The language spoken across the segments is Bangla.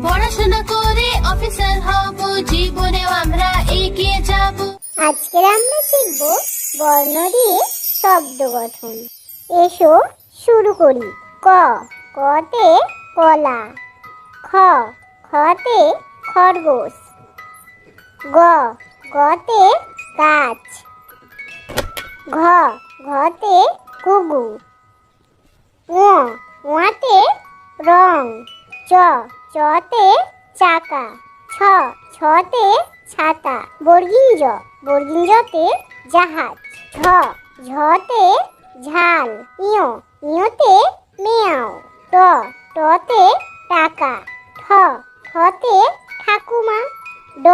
পড়াশোনা করে অফিসার হব, জীবনেও আমরা এগিয়ে যাব। আজকে আমরা শিখব বর্ণ দিয়ে শব্দ গঠন। এসো শুরু করি। ক, কতে কলা। খ, খতে খরগোশ। গ, গতে গাছ। ঘ, ঘতে ঘুঘু। ঙ, ঙতে রং। চ, চতে চাকা। ছ, ছতে ছাতা। বর্গীয় জ, বর্গীয় জতে জাহাজ। ঝ, ঝতে ঝাল। ইয়, ইয়তে মেয়াও। ট, টতে টাকা। ঠ, ঠতে ঠাকুমা। ড,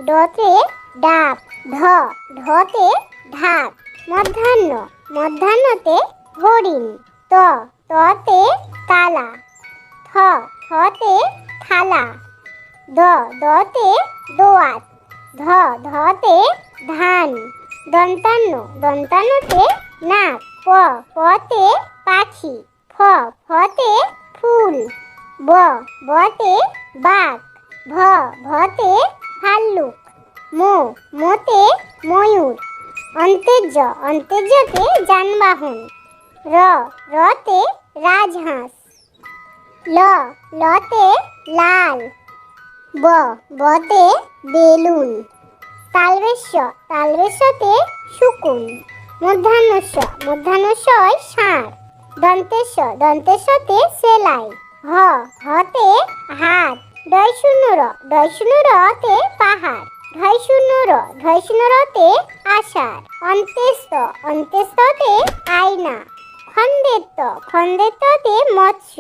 ডতে ডাব। ঢ, ঢতে ঢাক। মধ্যাহ্ন, মধ্যাহ্নতে হরিণ। ত, ততে তালা। থ, থতে থালা। দ, দতে দোয়াত। ধ, ধতে ধান। দন্তান্ন, দন্তান্নতে নাক। প, পতে পাখি। ফ, ফতে ফুল। ব, বতে বাঘ। ভ, ভতে ভাল্লুক। ম, মতে ময়ূর। অন্তেজ্য, অন্তেজ্যতে যানবাহন। র, রতে রাজহাঁস। ল, লতে লাল। ব, বতে বেলুন। তালবেশ্য, তালবেশ্যতে শকুন। মধ্যাহ্নস্য, মধ্যাহ্নস্যয় ষাঁড়। দন্তেশ্ব, দন্তেশ্বতে সেলাই। হ, হতে হাত। ডয় শূন্য র, ডয় শূন্য রতে পাহাড়। ঢয় শূন্য র, ঢয় শূন্য রতে আষাঢ়। অন্ত্যেস্ত, অন্ত্যেস্ততে আয়না। খন্দেত্ব, খন্দেত্বতে মৎস্য।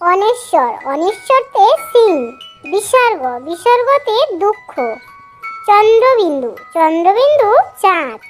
অনেশ্বর, অনেশ্বরতে সিং। বিসর্গ, বিসর্গতে দুঃখ। চন্দ্রবিন্দু, চন্দ্রবিন্দু চাঁদ।